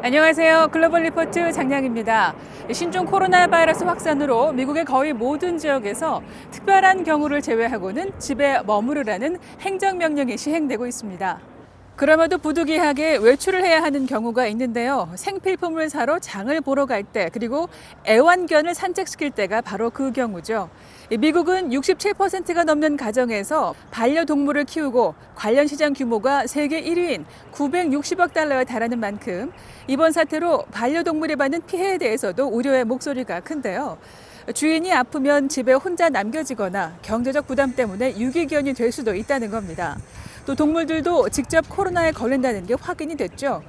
안녕하세요. 글로벌 리포트 장량입니다. 신종 코로나 바이러스 확산으로 미국의 거의 모든 지역에서 특별한 경우를 제외하고는 집에 머무르라는 행정명령이 시행되고 있습니다. 그럼에도 부득이하게 외출을 해야 하는 경우가 있는데요. 생필품을 사러 장을 보러 갈 때, 그리고 애완견을 산책시킬 때가 바로 그 경우죠. 미국은 67%가 넘는 가정에서 반려동물을 키우고 관련 시장 규모가 세계 1위인 960억 달러에 달하는 만큼 이번 사태로 반려동물이 받는 피해에 대해서도 우려의 목소리가 큰데요. 주인이 아프면 집에 혼자 남겨지거나 경제적 부담 때문에 유기견이 될 수도 있다는 겁니다. 또 동물들도 직접 코로나에 걸린다는 게 확인이 됐죠.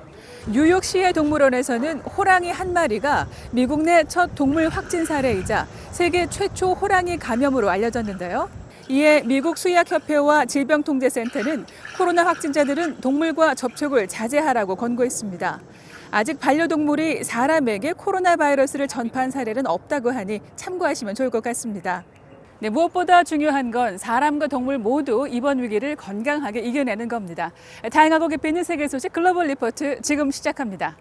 뉴욕시의 동물원에서는 호랑이 한 마리가 미국 내 첫 동물 확진 사례이자 세계 최초 호랑이 감염으로 알려졌는데요. 이에 미국 수의학협회와 질병통제센터는 코로나 확진자들은 동물과 접촉을 자제하라고 권고했습니다. 아직 반려동물이 사람에게 코로나 바이러스를 전파한 사례는 없다고 하니 참고하시면 좋을 것 같습니다. 네, 무엇보다 중요한 건 사람과 동물 모두 이번 위기를 건강하게 이겨내는 겁니다. 다양하고 깊이 있는 세계 소식 글로벌 리포트 지금 시작합니다.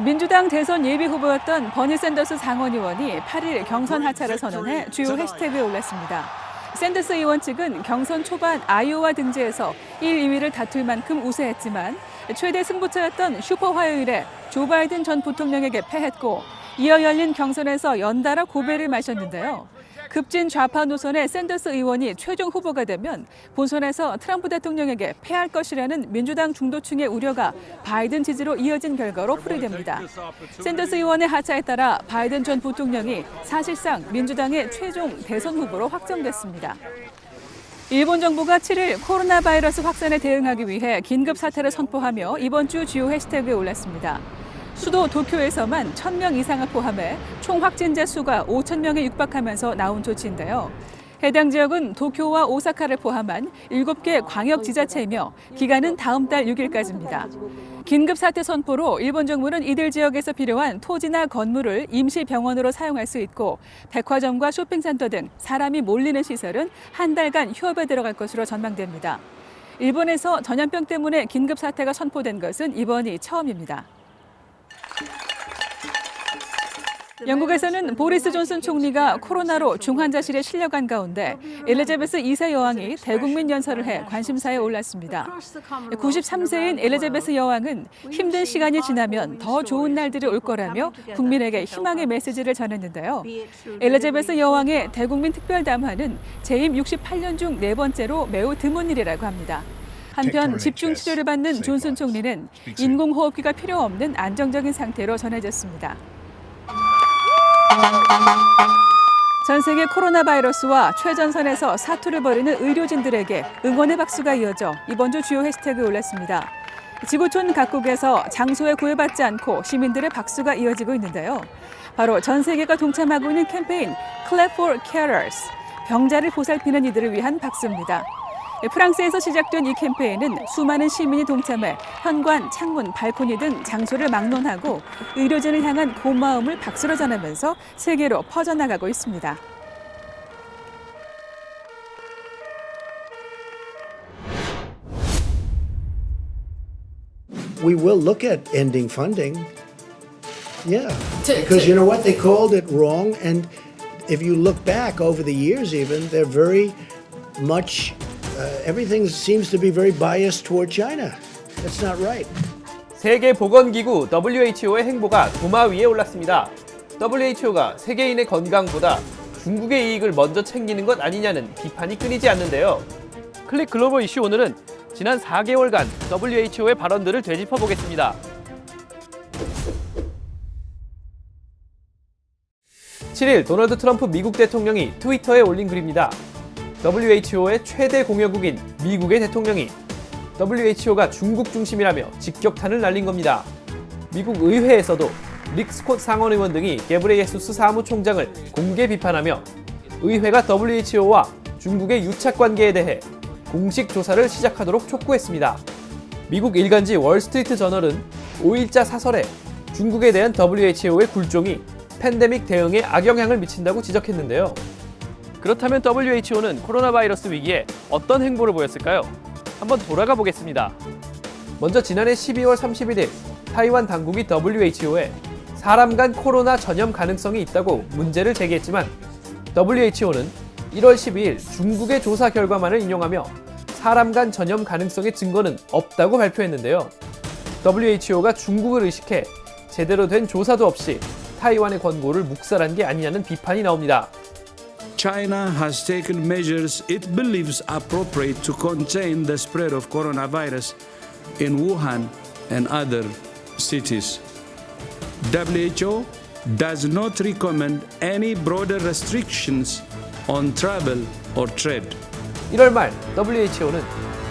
민주당 대선 예비 후보였던 버니 샌더스 상원 의원이 8일 경선 하차를 선언해 주요 해시태그에 올랐습니다. 샌더스 의원 측은 경선 초반 아이오와 등지에서 1, 2위를 다툴 만큼 우세했지만 최대 승부처였던 슈퍼 화요일에 조 바이든 전 부통령에게 패했고 이어 열린 경선에서 연달아 고배를 마셨는데요. 급진 좌파 노선의 샌더스 의원이 최종 후보가 되면 본선에서 트럼프 대통령에게 패할 것이라는 민주당 중도층의 우려가 바이든 지지로 이어진 결과로 풀이됩니다. 샌더스 의원의 하차에 따라 바이든 전 부통령이 사실상 민주당의 최종 대선 후보로 확정됐습니다. 일본 정부가 7일 코로나 바이러스 확산에 대응하기 위해 긴급 사태를 선포하며 이번 주 주요 해시태그에 올랐습니다. 수도 도쿄에서만 1,000명 이상을 포함해 총 확진자 수가 5,000명에 육박하면서 나온 조치인데요. 해당 지역은 도쿄와 오사카를 포함한 7개 광역 지자체이며 기간은 다음 달 6일까지입니다. 긴급 사태 선포로 일본 정부는 이들 지역에서 필요한 토지나 건물을 임시 병원으로 사용할 수 있고 백화점과 쇼핑센터 등 사람이 몰리는 시설은 한 달간 휴업에 들어갈 것으로 전망됩니다. 일본에서 전염병 때문에 긴급 사태가 선포된 것은 이번이 처음입니다. 영국에서는 보리스 존슨 총리가 코로나로 중환자실에 실려간 가운데 엘리자베스 2세 여왕이 대국민 연설을 해 관심사에 올랐습니다. 93세인 엘리자베스 여왕은 힘든 시간이 지나면 더 좋은 날들이 올 거라며 국민에게 희망의 메시지를 전했는데요. 엘리자베스 여왕의 대국민 특별 담화는 재임 68년 중 4번째로 매우 드문 일이라고 합니다. 한편 집중 치료를 받는 존슨 총리는 인공호흡기가 필요 없는 안정적인 상태로 전해졌습니다. 전 세계 코로나 바이러스와 최전선에서 사투를 벌이는 의료진들에게 응원의 박수가 이어져 이번 주 주요 해시태그에 올랐습니다. 지구촌 각국에서 장소에 구애받지 않고 시민들의 박수가 이어지고 있는데요. 바로 전 세계가 동참하고 있는 캠페인 Clap for Carers, 병자를 보살피는 이들을 위한 박수입니다. 프랑스에서 시작된 이 캠페인은 수많은 시민이 동참해 현관, 창문, 발코니 등 장소를 막론하고 의료진을 향한 고마움을 박수로 전하면서 세계로 퍼져나가고 있습니다. We will look at ending funding. Yeah, because you know what? They called it wrong. And if you look back over the years even, they're very much, everything seems to be very biased toward China. That's not right. 세계보건기구 WHO의 행보가 도마 위에 올랐습니다. WHO가 세계인의 건강보다 중국의 이익을 먼저 챙기는 것 아니냐는 비판이 끊이지 않는데요. 클릭 글로벌 이슈 오늘은 지난 4개월간 WHO의 발언들을 되짚어보겠습니다. 7일 도널드 트럼프 미국 대통령이 트위터에 올린 글입니다. WHO의 최대 공여국인 미국의 대통령이 WHO가 중국 중심이라며 직격탄을 날린 겁니다. 미국 의회에서도 릭 스콧 상원의원 등이 게브레예수스 사무총장을 공개 비판하며 의회가 WHO와 중국의 유착 관계에 대해 공식 조사를 시작하도록 촉구했습니다. 미국 일간지 월스트리트 저널은 5일자 사설에 중국에 대한 WHO의 굴종이 팬데믹 대응에 악영향을 미친다고 지적했는데요. 그렇다면 WHO는 코로나 바이러스 위기에 어떤 행보를 보였을까요? 한번 돌아가 보겠습니다. 먼저 지난해 12월 31일 타이완 당국이 WHO에 사람 간 코로나 전염 가능성이 있다고 문제를 제기했지만 WHO는 1월 12일 중국의 조사 결과만을 인용하며 사람 간 전염 가능성의 증거는 없다고 발표했는데요. WHO가 중국을 의식해 제대로 된 조사도 없이 타이완의 권고를 묵살한 게 아니냐는 비판이 나옵니다. China has taken measures it believes appropriate to contain the spread of coronavirus in Wuhan and other cities. WHO does not recommend any broader restrictions on travel or trade. 1월 말 WHO는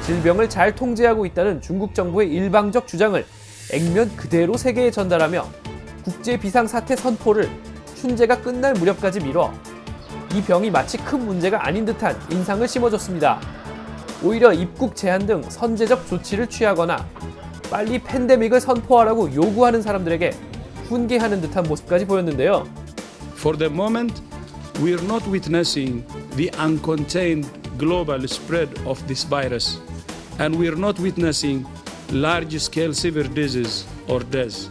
질병을 잘 통제하고 있다는 중국 정부의 일방적 주장을 액면 그대로 세계에 전달하며 국제 비상사태 선포를 춘제가 끝날 무렵까지 미뤄 이 병이 마치 큰 문제가 아닌 듯한 인상을 심어줬습니다. 오히려 입국 제한 등 선제적 조치를 취하거나 빨리 팬데믹을 선포하라고 요구하는 사람들에게 훈계하는 듯한 모습까지 보였는데요. For the moment, we are not witnessing the uncontained global spread of this virus, and we are not witnessing large-scale severe disease or deaths.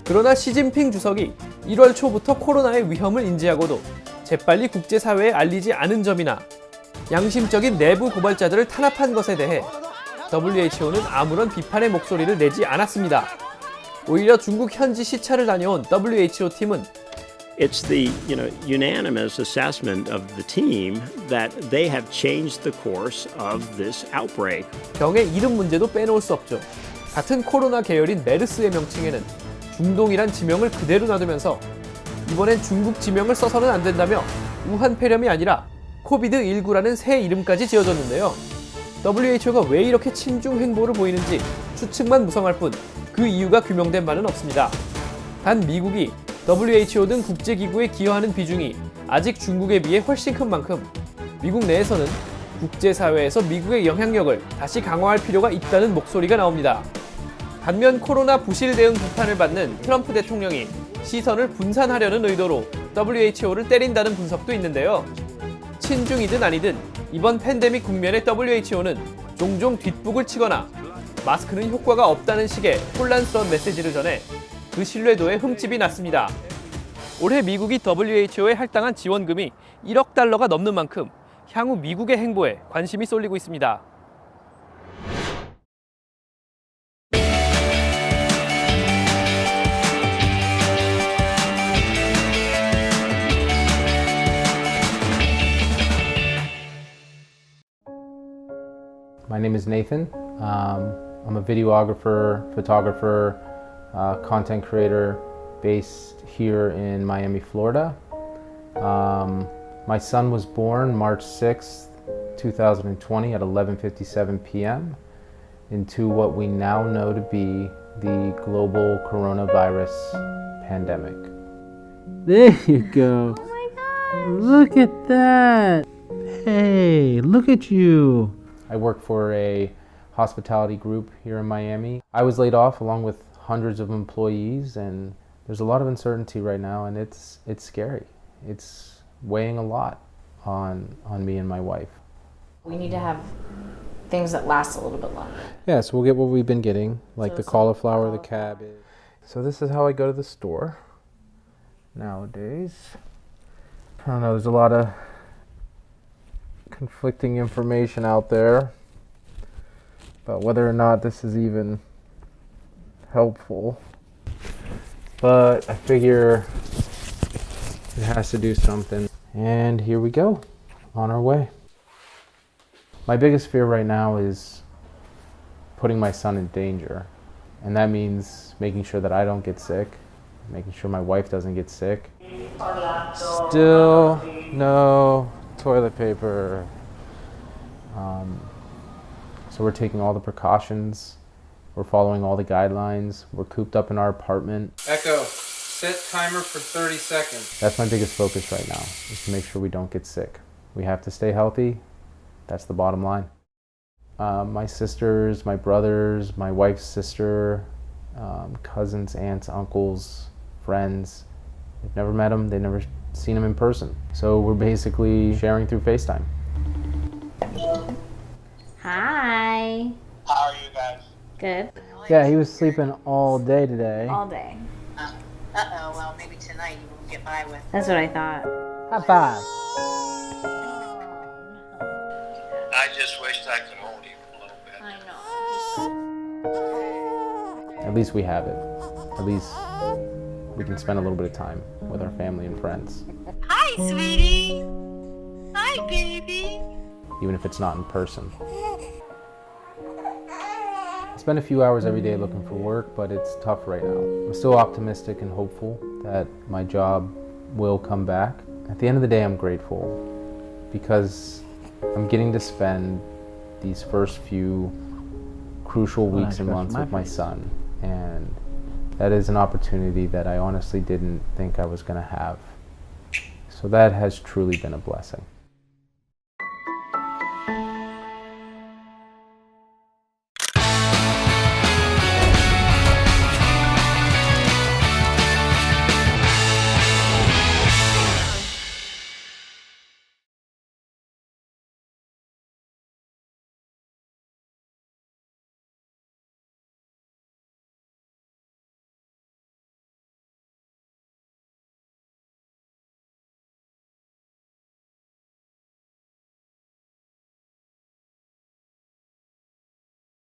그러나 시진핑 주석이 1월 초부터 코로나의 위험을 인지하고도 재빨리 국제사회에 알리지 않은 점이나 양심적인 내부 고발자들을 탄압한 것에 대해 WHO는 아무런 비판의 목소리를 내지 않았습니다. 오히려 중국 현지 시찰을 다녀온 WHO 팀은 It's the unanimous assessment of the team that they have changed the course of this outbreak. 병의 이름 문제도 빼놓을 수 없죠. 같은 코로나 계열인 메르스의 명칭에는 중동이란 지명을 그대로 놔두면서 이번엔 중국 지명을 써서는 안 된다며 우한 폐렴이 아니라 코비드19라는 새 이름까지 지어줬는데요. WHO가 왜 이렇게 친중 행보를 보이는지 추측만 무성할 뿐 그 이유가 규명된 바는 없습니다. 단 미국이 WHO 등 국제기구에 기여하는 비중이 아직 중국에 비해 훨씬 큰 만큼 미국 내에서는 국제사회에서 미국의 영향력을 다시 강화할 필요가 있다는 목소리가 나옵니다. 반면 코로나 부실 대응 비판을 받는 트럼프 대통령이 시선을 분산하려는 의도로 WHO를 때린다는 분석도 있는데요. 친중이든 아니든 이번 팬데믹 국면의 WHO는 종종 뒷북을 치거나 마스크는 효과가 없다는 식의 혼란스러운 메시지를 전해 그 신뢰도에 흠집이 났습니다. 올해 미국이 WHO에 할당한 지원금이 1억 달러가 넘는 만큼 향후 미국의 행보에 관심이 쏠리고 있습니다. My name is Nathan. I'm a videographer, photographer, content creator based here in Miami, Florida. My son was born March 6th, 2020 at 11:57 p.m. into what we now know to be the global coronavirus pandemic. There you go. Oh my gosh. Look at that. Hey, look at you. I work for a hospitality group here in Miami. I was laid off along with hundreds of employees, and there's a lot of uncertainty right now, and it's scary. It's weighing a lot on me and my wife. We need to have things that last a little bit longer. Yeah, so we'll get what we've been getting, like So the some cauliflower, the cabbage. So this is how I go to the store nowadays. I don't know, there's a lot of conflicting information out there about whether or not this is even helpful. But I figure it has to do something. And here we go, on our way. My biggest fear right now is putting my son in danger. And that means making sure that I don't get sick, making sure my wife doesn't get sick. Still no toilet paper. So we're taking all the precautions. We're following all the guidelines. We're cooped up in our apartment. Echo, set timer for 30 seconds. That's my biggest focus right now, is to make sure we don't get sick. We have to stay healthy. That's the bottom line. My sisters, my brothers, my wife's sister, cousins, aunts, uncles, friends, They've never met him, they've never seen him in person. So we're basically sharing through FaceTime. Hi. How are you guys? Good. Yeah, he was sleeping all day today. All day. Uh-oh, well, maybe tonight you won't get by with. That's what I thought. High five. I just wished I could hold him a little bit. I know. At least we have it. At least we can spend a little bit of time with our family and friends. Hi, sweetie. Hi, baby. Even if it's not in person. I spend a few hours every day looking for work, but it's tough right now. I'm still optimistic and hopeful that my job will come back. At the end of the day, I'm grateful because I'm getting to spend these first few crucial weeks and months with my son, and that is an opportunity that I honestly didn't think I was going to have. So that has truly been a blessing.